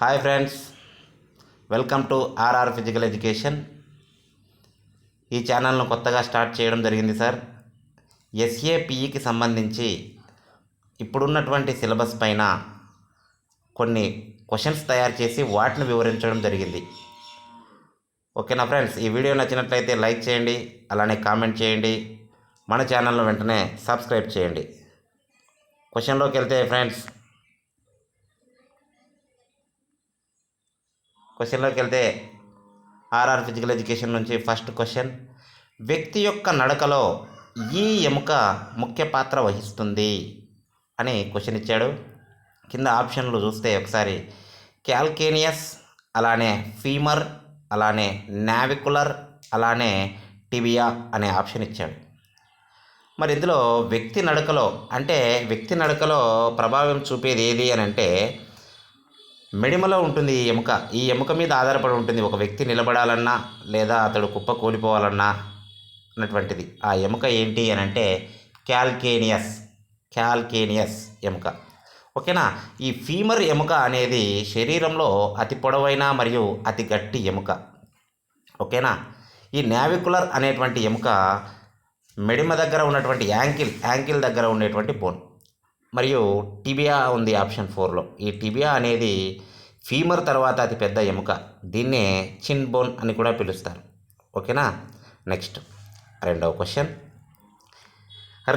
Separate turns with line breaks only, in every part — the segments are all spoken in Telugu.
Hi friends, welcome to RR physical education. ఈ ఛానల్ను కొత్తగా స్టార్ట్ చేయడం జరిగింది సార్. ఎస్ఏపిఈకి సంబంధించి ఇప్పుడున్నటువంటి సిలబస్ పైన కొన్ని క్వశ్చన్స్ తయారు చేసి వాటిని వివరించడం జరిగింది. ఓకేనా ఫ్రెండ్స్, ఈ వీడియో నచ్చినట్లయితే లైక్ చేయండి, అలానే కామెంట్ చేయండి, మన ఛానల్ను వెంటనే సబ్స్క్రైబ్ చేయండి. క్వశ్చన్లోకి వెళ్తే ఫ్రెండ్స్, ఆర్ఆర్ ఫిజికల్ ఎడ్యుకేషన్ నుంచి ఫస్ట్ క్వశ్చన్, వ్యక్తి యొక్క నడకలో ఈ ఎముక ముఖ్య పాత్ర వహిస్తుంది అని క్వశ్చన్ ఇచ్చాడు. కింద ఆప్షన్లు చూస్తే ఒకసారి క్యాల్కేనియస్, అలానే ఫీమర్, అలానే నావికులర్, అలానే టిబియా అనే ఆప్షన్ ఇచ్చాడు. మరి ఇందులో వ్యక్తి నడకలో ప్రభావం చూపేది ఏది అని అంటే మెడిమలో ఉంటుంది. ఈ ఎముక మీద ఆధారపడి ఉంటుంది. ఒక వ్యక్తి నిలబడాలన్నా లేదా అతడు కుప్ప కూలిపోవాలన్నా అన్నటువంటిది. ఆ ఎముక ఏంటి అని అంటే క్యాల్కేనియస్ ఎముక. ఓకేనా. ఈ ఫీమర్ ఎముక అనేది శరీరంలో అతి పొడవైన మరియు అతి గట్టి ఎముక. ఓకేనా. ఈ నావికులర్ అనేటువంటి ఎముక మెడిమ దగ్గర ఉన్నటువంటి యాంకిల్ దగ్గర ఉండేటువంటి బోన్. మరియు టిబియా ఉంది ఆప్షన్ 4లో. ఈ టిబియా అనేది ఫీమర్ తర్వాత అతి పెద్ద ఎముక. దీన్నే చిన్ బోన్ అని కూడా పిలుస్తారు. ఓకేనా. నెక్స్ట్ రెండవ క్వశ్చన్,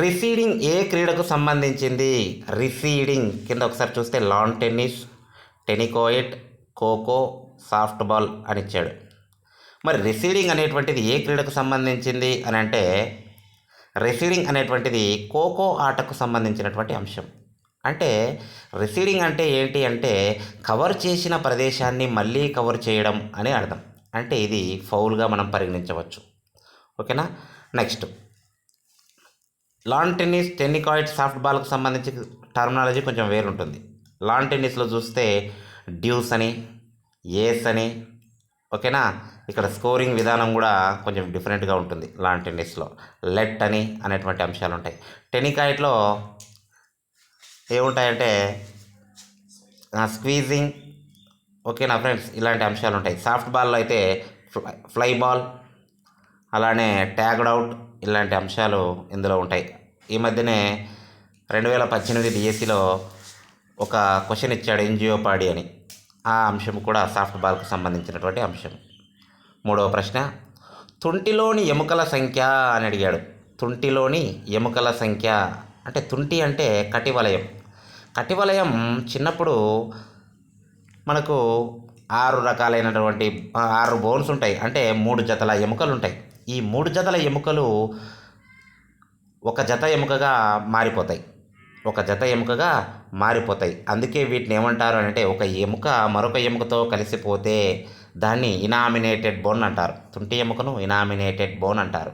రిసీడింగ్ ఏ క్రీడకు సంబంధించింది? రిసీడింగ్ కింద ఒకసారి చూస్తే lawn tennis, టెనికోయిట్, kho kho, soft ball అని ఇచ్చాడు. మరి రిసీడింగ్ అనేటువంటిది ఏ క్రీడకు సంబంధించింది అని అంటే రిసీడింగ్ అనేటువంటిది ఖోఖో ఆటకు సంబంధించినటువంటి అంశం. అంటే రిసీడింగ్ అంటే ఏంటి అంటే కవర్ చేసిన ప్రదేశాన్ని మళ్ళీ కవర్ చేయడం అని అర్థం. అంటే ఇది ఫౌల్గా మనం పరిగణించవచ్చు. ఓకేనా. నెక్స్ట్ లాన్ టెన్నిస్, టెన్నికాయిడ్, సాఫ్ట్ బాల్కు సంబంధించి టర్మినాలజీ కొంచెం వేరుంటుంది. లాన్ టెన్నిస్లో చూస్తే డ్యూస్ అని, ఏస్ అని. ఓకేనా. ఇక్కడ స్కోరింగ్ విధానం కూడా కొంచెం డిఫరెంట్గా ఉంటుంది. లాన్ టెన్నిస్లో లెట్ అని అనేటువంటి అంశాలు ఉంటాయి. టెనికాయిట్లో ఏముంటాయంటే స్క్వీజింగ్. ఓకేనా ఫ్రెండ్స్, ఇలాంటి అంశాలు ఉంటాయి. సాఫ్ట్ బాల్లో అయితే ఫ్లై బాల్, అలానే ట్యాగ్డ్ అవుట్, ఇలాంటి అంశాలు ఇందులో ఉంటాయి. ఈ మధ్యనే 2018 డిఎస్సిలో ఒక క్వశ్చన్ ఇచ్చాడు, ఎంజియోపాడీ అని. ఆ అంశం కూడా సాఫ్ట్ బాల్కు సంబంధించినటువంటి అంశం. మూడవ ప్రశ్న, తుంటిలోని ఎముకల సంఖ్య అని అడిగాడు. తుంటిలోని ఎముకల సంఖ్య అంటే తుంటి అంటే కటివలయం చిన్నప్పుడు మనకు 6 బోన్స్ ఉంటాయి. అంటే 3 జతల ఎముకలు ఉంటాయి. ఈ 3 జతల ఎముకలు ఒక జత ఎముకగా మారిపోతాయి. అందుకే వీటిని ఏమంటారు అంటే ఒక ఎముక మరొక ఎముకతో కలిసిపోతే దాన్ని ఇనామినేటెడ్ బోన్ అంటారు. తుంటి ఎముకను ఇనామినేటెడ్ బోన్ అంటారు.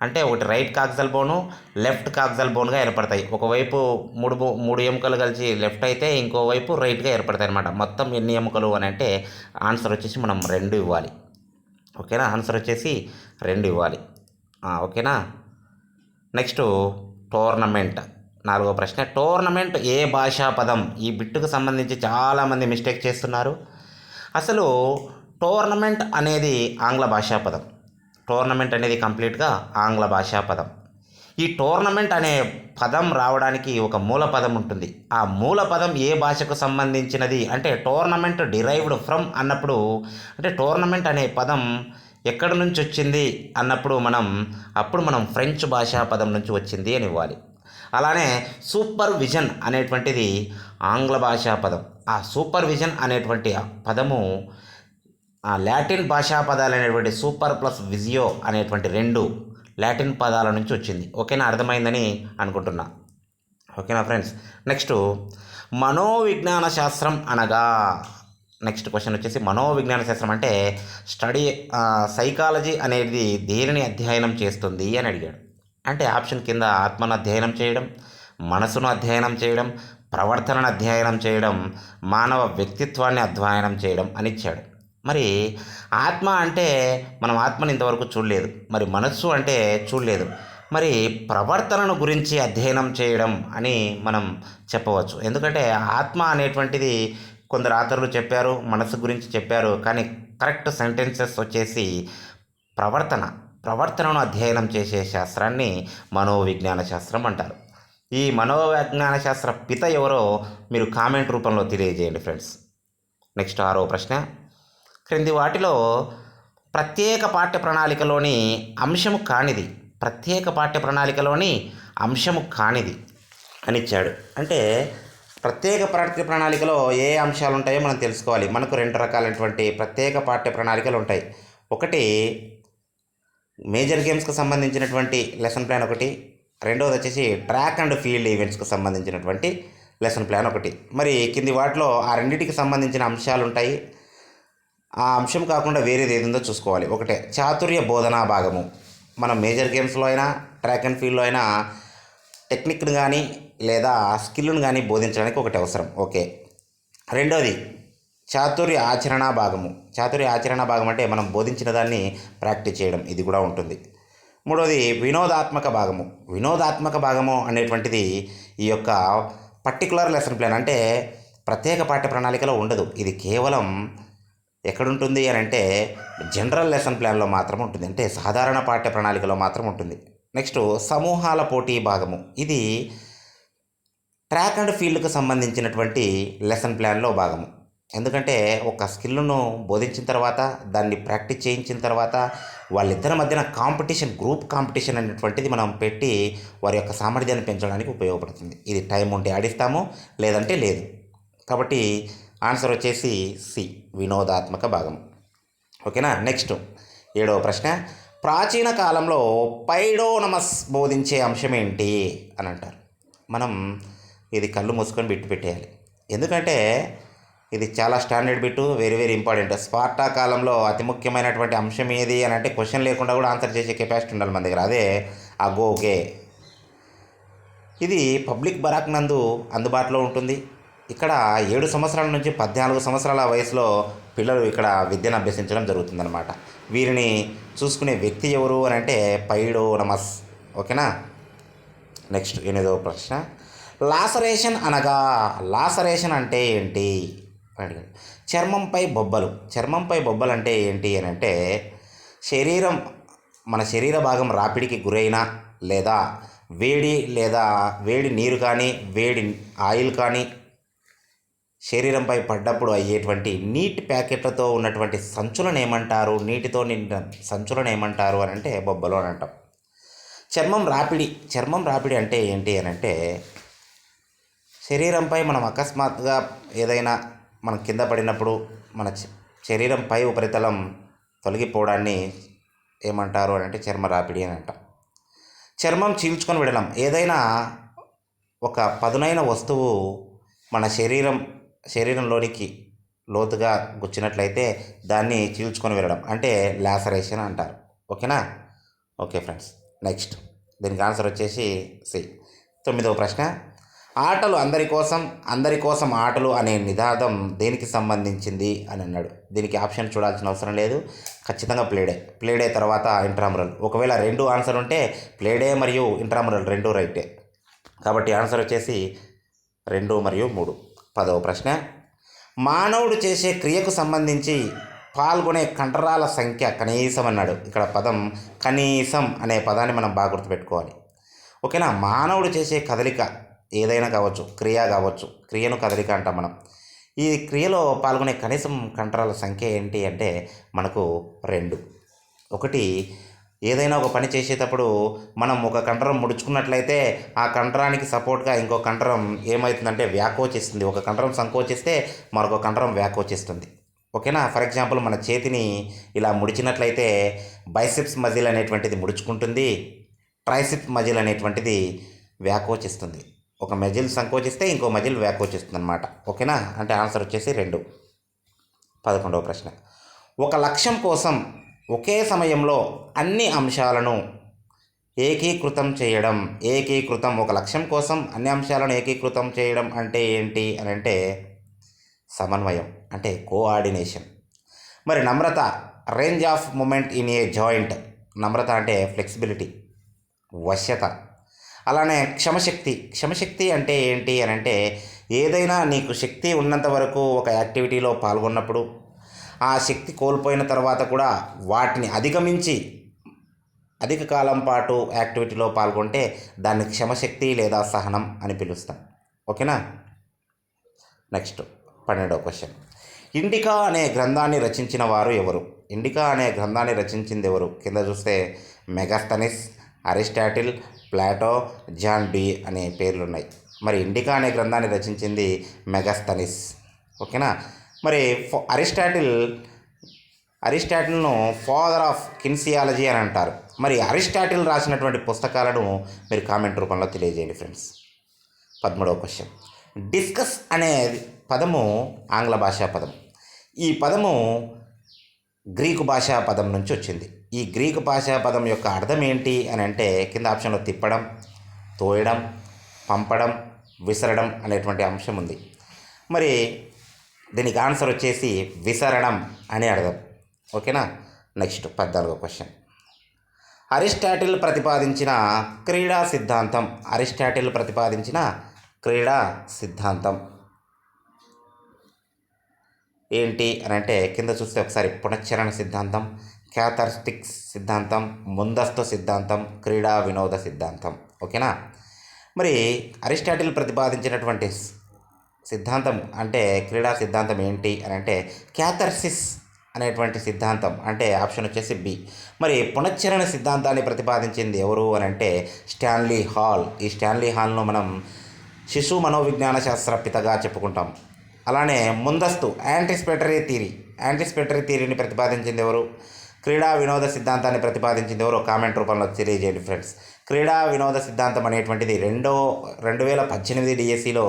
అంటే ఒకటి రైట్ కాక్సల్ బోను, లెఫ్ట్ కాక్సల్ బోన్గా ఏర్పడతాయి. ఒకవైపు మూడు ఎముకలు కలిసి లెఫ్ట్ అయితే ఇంకోవైపు రైట్గా ఏర్పడతాయి అన్నమాట. మొత్తం ఎన్ని ఎముకలు అని అంటే ఆన్సర్ వచ్చేసి మనం 2 ఇవ్వాలి. ఓకేనా. ఆన్సర్ వచ్చేసి 2 ఇవ్వాలి. ఓకేనా. నెక్స్ట్ టోర్నమెంట్, 4వ ప్రశ్న, టోర్నమెంట్ ఏ భాషా పదం? ఈ బిట్టుకు సంబంధించి చాలామంది మిస్టేక్ చేస్తున్నారు. అసలు టోర్నమెంట్ అనేది ఆంగ్ల భాషా పదం. టోర్నమెంట్ అనేది కంప్లీట్గా ఆంగ్ల భాషా పదం. ఈ టోర్నమెంట్ అనే పదం రావడానికి ఒక మూల పదం ఉంటుంది. ఆ మూల పదం ఏ భాషకు సంబంధించినది అంటే టోర్నమెంట్ డిరైవ్డ్ ఫ్రమ్ అన్నప్పుడు, అంటే టోర్నమెంట్ అనే పదం ఎక్కడి నుంచి వచ్చింది అన్నప్పుడు మనం ఫ్రెంచ్ భాషా పదం నుంచి వచ్చింది అని ఇవ్వాలి. అలానే సూపర్విజన్ అనేటువంటిది ఆంగ్ల భాషా పదం. ఆ సూపర్విజన్ అనేటువంటి పదము లాటిన్ భాషా పదాలు అనేటువంటి సూపర్ ప్లస్ విజియో అనేటువంటి 2 లాటిన్ పదాల నుంచి వచ్చింది. ఓకేనా, అర్థమైందని అనుకుంటున్నా. ఓకేనా ఫ్రెండ్స్. నెక్స్ట్ మనోవిజ్ఞాన శాస్త్రం అనగా, నెక్స్ట్ క్వశ్చన్ వచ్చేసి మనోవిజ్ఞాన శాస్త్రం అంటే సైకాలజీ అనేది దేనిని అధ్యయనం చేస్తుంది అని అడిగాడు. అంటే ఆప్షన్ కింద ఆత్మను అధ్యయనం చేయడం, మనసును అధ్యయనం చేయడం, ప్రవర్తనను అధ్యయనం చేయడం, మానవ వ్యక్తిత్వాన్ని అధ్యయనం చేయడం అని ఇచ్చాడు. మరి ఆత్మ అంటే మనం ఆత్మని ఇంతవరకు చూడలేదు. మరి మనస్సు అంటే చూడలేదు. మరి ప్రవర్తనను గురించి అధ్యయనం చేయడం అని మనం చెప్పవచ్చు. ఎందుకంటే ఆత్మ అనేటువంటిది కొందరు ఆథర్లు చెప్పారు, మనసు గురించి చెప్పారు. కానీ కరెక్ట్ సెంటెన్సెస్ వచ్చేసి ప్రవర్తనను అధ్యయనం చేసే శాస్త్రాన్ని మనోవిజ్ఞాన శాస్త్రం అంటారు. ఈ మనోవిజ్ఞాన శాస్త్ర పిత ఎవరో మీరు కామెంట్ రూపంలో తెలియజేయండి ఫ్రెండ్స్. నెక్స్ట్ 6వ ప్రశ్న. క్రింది వాటిలో ప్రత్యేక పాఠ్య ప్రణాళికలోని అంశము కానిది అని ఇచ్చాడు. అంటే ప్రత్యేక పాఠ్య ప్రణాళికలో ఏ అంశాలు ఉంటాయో మనం తెలుసుకోవాలి. మనకు 2 రకాలైనటువంటి ప్రత్యేక పాఠ్య ప్రణాళికలు ఉంటాయి. ఒకటి మేజర్ గేమ్స్కి సంబంధించినటువంటి లెసన్ ప్లాన్ ఒకటి, రెండవది వచ్చేసి ట్రాక్ అండ్ ఫీల్డ్ ఈవెంట్స్కి సంబంధించినటువంటి లెసన్ ప్లాన్ ఒకటి. మరి కింది వాటిలో ఆ రెండింటికి సంబంధించిన అంశాలు ఉంటాయి. ఆ అంశం కాకుండా వేరేది ఏదిందో చూసుకోవాలి. ఒకటే చాతుర్య బోధనా భాగము. మనం మేజర్ గేమ్స్లో అయినా ట్రాక్ అండ్ ఫీల్డ్లో అయినా టెక్నిక్ను కానీ లేదా స్కిల్ను కానీ బోధించడానికి ఒకటి అవసరం. ఓకే. రెండోది చాతుర్య ఆచరణా భాగము. చాతుర్య ఆచరణా భాగం అంటే మనం బోధించిన దాన్ని ప్రాక్టీస్ చేయడం, ఇది కూడా ఉంటుంది. మూడోది వినోదాత్మక భాగము అనేటువంటిది ఈ యొక్క పర్టికులర్ లెసన్ ప్లాన్ అంటే ప్రత్యేక పాఠ్య ప్రణాళికలో ఉండదు. ఇది కేవలం ఎక్కడుంటుంది అని అంటే జనరల్ లెసన్ ప్లాన్లో మాత్రం ఉంటుంది, అంటే సాధారణ పాఠ్య ప్రణాళికలో మాత్రం ఉంటుంది. నెక్స్ట్ సమూహాల పోటీ భాగము. ఇది ట్రాక్ అండ్ ఫీల్డ్కి సంబంధించినటువంటి లెసన్ ప్లాన్లో భాగము. ఎందుకంటే ఒక స్కిల్ను బోధించిన తర్వాత దాన్ని ప్రాక్టీస్ చేయించిన తర్వాత వాళ్ళిద్దరి మధ్యన గ్రూప్ కాంపిటీషన్ అనేటువంటిది మనం పెట్టి వారి యొక్క సామర్థ్యాన్ని పెంచడానికి ఉపయోగపడుతుంది. ఇది టైం ఉంటే ఆడిస్తాము, లేదంటే లేదు. కాబట్టి ఆన్సర్ వచ్చేసి సి, వినోదాత్మక భాగం. ఓకేనా. నెక్స్ట్ 7వ ప్రశ్న. ప్రాచీన కాలంలో పైడోనమస్ బోధించే అంశం ఏంటి అని అంటారు. మనం ఇది కళ్ళు మూసుకొని బిట్టు పెట్టేయాలి. ఎందుకంటే ఇది చాలా standard bit, very very important. Sparta కాలంలో అతి ముఖ్యమైనటువంటి అంశం ఏది అని అంటే క్వశ్చన్ లేకుండా కూడా ఆన్సర్ చేసే కెపాసిటీ ఉండాలి మన దగ్గర. అదే అగోగే. ఇది పబ్లిక్ బరాక్ నందు అందుబాటులో ఉంటుంది. ఇక్కడ 7 సంవత్సరాల నుంచి 14 సంవత్సరాల వయసులో పిల్లలు ఇక్కడ విద్యను అభ్యసించడం జరుగుతుందన్నమాట. వీరిని చూసుకునే వ్యక్తి ఎవరు అని అంటే పైడోనమస్. ఓకేనా. నెక్స్ట్ 8వ ప్రశ్న. లాసరేషన్ అంటే ఏంటి అడిగాడు. చర్మంపై బొబ్బలు అంటే ఏంటి అని అంటే మన శరీర భాగం రాపిడికి గురైనా లేదా వేడి నీరు కానీ వేడి ఆయిల్ కానీ శరీరంపై పడ్డప్పుడు అయ్యేటువంటి నీటి ప్యాకెట్లతో ఉన్నటువంటి సంచులను ఏమంటారు, నీటితో నిండిన సంచులను ఏమంటారు అని అంటే బొబ్బలు అని అంటాం. చర్మం రాపిడి అంటే ఏంటి అని అంటే శరీరంపై మనం అకస్మాత్తుగా ఏదైనా మనం కింద పడినప్పుడు మన శరీరం పై ఉపరితలం తొలగిపోవడాన్ని ఏమంటారు అని అంటే చర్మ రాపిడి అని అంటాం. చర్మం చీల్చుకొని విడడం. ఏదైనా ఒక పదునైన వస్తువు మన శరీరంలోనికి లోతుగా గుచ్చినట్లయితే దాన్ని చీల్చుకొని వెళ్ళడం అంటే లాసరేషన్ అంటారు. ఓకేనా. Okay friends. నెక్స్ట్ దీనికి ఆన్సర్ వచ్చేసి సి. 9వ ప్రశ్న. అందరి కోసం ఆటలు అనే నినాదం దేనికి సంబంధించింది అని అన్నాడు. దీనికి ఆప్షన్ చూడాల్సిన అవసరం లేదు. ఖచ్చితంగా ప్లేడే తర్వాత ఇంట్రామురల్. ఒకవేళ 2 ఆన్సర్ ఉంటే ప్లేడే మరియు ఇంట్రామురల్ 2 రైటే. కాబట్టి ఆన్సర్ వచ్చేసి 2 మరియు 3. 10వ ప్రశ్న. మానవుడు చేసే క్రియకు సంబంధించి పాల్గొనే కండరాల సంఖ్య కనీసం అన్నాడు. ఇక్కడ పదం కనీసం అనే పదాన్ని మనం బాగా గుర్తుపెట్టుకోవాలి. ఓకేనా. మానవుడు చేసే కదలిక ఏదైనా కావచ్చు, క్రియను కదలిక అంటాం మనం. ఈ క్రియలో పాల్గొనే కనీసం కండరాల సంఖ్య ఏంటి అంటే మనకు 2. ఒకటి, ఏదైనా ఒక పని చేసేటప్పుడు మనం ఒక కండరం ముడుచుకున్నట్లయితే ఆ కండరానికి సపోర్ట్గా ఇంకో కండరం ఏమవుతుందంటే వ్యాకోచిస్తుంది. ఒక కండరం సంకోచిస్తే మరొక కండరం వ్యాకోచిస్తుంది. ఓకేనా. ఫర్ ఎగ్జాంపుల్ మన చేతిని ఇలా ముడిచినట్లయితే బైసెప్స్ మజిల్ అనేటువంటిది ముడుచుకుంటుంది, ట్రైసెప్స్ మజిల్ అనేటువంటిది వ్యాకోచిస్తుంది. ఒక మజిల్ సంకోచిస్తే ఇంకో మజిల్ వ్యాకోచిస్తుంది అనమాట. ఓకేనా. అంటే ఆన్సర్ వచ్చేసి 2. 11వ ప్రశ్న. ఒక లక్ష్యం కోసం ఒకే సమయంలో అన్ని అంశాలను ఏకీకృతం ఒక లక్ష్యం కోసం అన్ని అంశాలను ఏకీకృతం చేయడం అంటే ఏంటి అని అంటే సమన్వయం, అంటే కోఆర్డినేషన్. మరి నమ్రత, range of movement in a joint. నమ్రత అంటే ఫ్లెక్సిబిలిటీ, వశ్యత. అలానే క్షమశక్తి అంటే ఏంటి అని అంటే ఏదైనా నీకు శక్తి ఉన్నంత వరకు ఒక యాక్టివిటీలో పాల్గొన్నప్పుడు ఆ శక్తి కోల్పోయిన తర్వాత కూడా వాటిని అధిగమించి అధిక కాలం పాటు యాక్టివిటీలో పాల్గొంటే దాన్ని క్షమశక్తి లేదా సహనం అని పిలుస్తాం. ఓకేనా. Next 12వ question. ఇండికా అనే గ్రంథాన్ని రచించిన వారు ఎవరు? ఇండికా అనే గ్రంథాన్ని రచించింది ఎవరు? కింద చూస్తే మెగాస్తనిస్, అరిస్టాటిల్, ప్లాటో, జాన్ డి అనే పేర్లు ఉన్నాయి. మరి ఇండికా అనే గ్రంథాన్ని రచించింది మెగాస్తనిస్. ఓకేనా. మరి అరిస్టాటిల్ను ఫాదర్ ఆఫ్ కిన్సియాలజీ అని అంటారు. మరి అరిస్టాటిల్ రాసినటువంటి పుస్తకాలను మీరు కామెంట్ రూపంలో తెలియజేయండి ఫ్రెండ్స్. 13వ క్వశ్చన్. డిస్కస్ అనే పదము ఆంగ్ల భాషా పదం. ఈ పదము గ్రీకు భాషా పదం నుంచి వచ్చింది. ఈ గ్రీకు భాషా పదం యొక్క అర్థం ఏంటి అని అంటే కింద ఆప్షన్లో తిప్పడం, తోయడం, పంపడం, విసరడం అనేటువంటి అంశం ఉంది. మరి దీనికి ఆన్సర్ వచ్చేసి విసరడం అనే అర్థం. ఓకేనా. Next 14వ question. అరిస్టాటిల్ ప్రతిపాదించిన క్రీడా సిద్ధాంతం. అరిస్టాటిల్ ప్రతిపాదించిన క్రీడా సిద్ధాంతం ఏంటి అని అంటే కింద చూస్తే ఒకసారి పునశ్చరణ సిద్ధాంతం, క్యాథర్స్టిక్స్ సిద్ధాంతం, ముందస్తు సిద్ధాంతం, క్రీడా వినోద సిద్ధాంతం. ఓకేనా. మరి అరిస్టాటిల్ ప్రతిపాదించినటువంటి సిద్ధాంతం అంటే క్రీడా సిద్ధాంతం ఏంటి అని అంటే క్యాథర్సిస్ అనేటువంటి సిద్ధాంతం. అంటే ఆప్షన్ వచ్చేసి బి. మరి పునశ్చరణ సిద్ధాంతాన్ని ప్రతిపాదించింది ఎవరు అని అంటే స్టాన్లీ హాల్. ఈ స్టాన్లీ హాల్ను మనం శిశు మనోవిజ్ఞాన శాస్త్ర పితగా చెప్పుకుంటాం. అలానే ముందస్తు యాంటిసిపేటరీ థియరీని ప్రతిపాదించింది ఎవరు? క్రీడా వినోద సిద్ధాంతాన్ని ప్రతిపాదించింది ఎవరు? కామెంట్ రూపంలో తెలియజేయండి ఫ్రెండ్స్. క్రీడా వినోద సిద్ధాంతం అనేటువంటిది 2018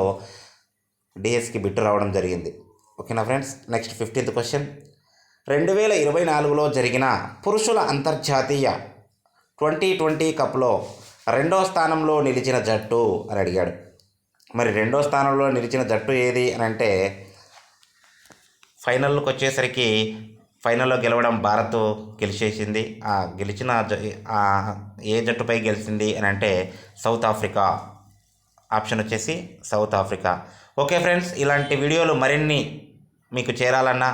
డిఎస్కి బిట్టు రావడం జరిగింది. ఓకేనా ఫ్రెండ్స్. Next 15th question. 2024లో జరిగిన పురుషుల అంతర్జాతీయ 2020 కప్లో 2వ స్థానంలో నిలిచిన జట్టు అని అడిగాడు. మరి 2వ స్థానంలో నిలిచిన జట్టు ఏది అని అంటే ఫైనల్కి వచ్చేసరికి ఫైనల్లో గెలవడం భారత్ గెలిచేసింది. గెలిచిన ఏ జట్టుపై గెలిచింది అని అంటే సౌత్ ఆఫ్రికా. ఆప్షన్ వచ్చేసి సౌత్ ఆఫ్రికా. ఓకే ఫ్రెండ్స్, ఇలాంటి వీడియోలు మరిన్ని మీకు చేరాలన్నా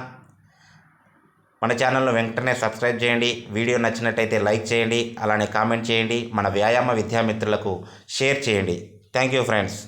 మన ఛానల్ను వెంటనే సబ్స్క్రైబ్ చేయండి. వీడియో నచ్చినట్టయితే లైక్ చేయండి, అలానే కామెంట్ చేయండి, మన వ్యాయామ విద్యామిత్రులకు షేర్ చేయండి. Thank you friends.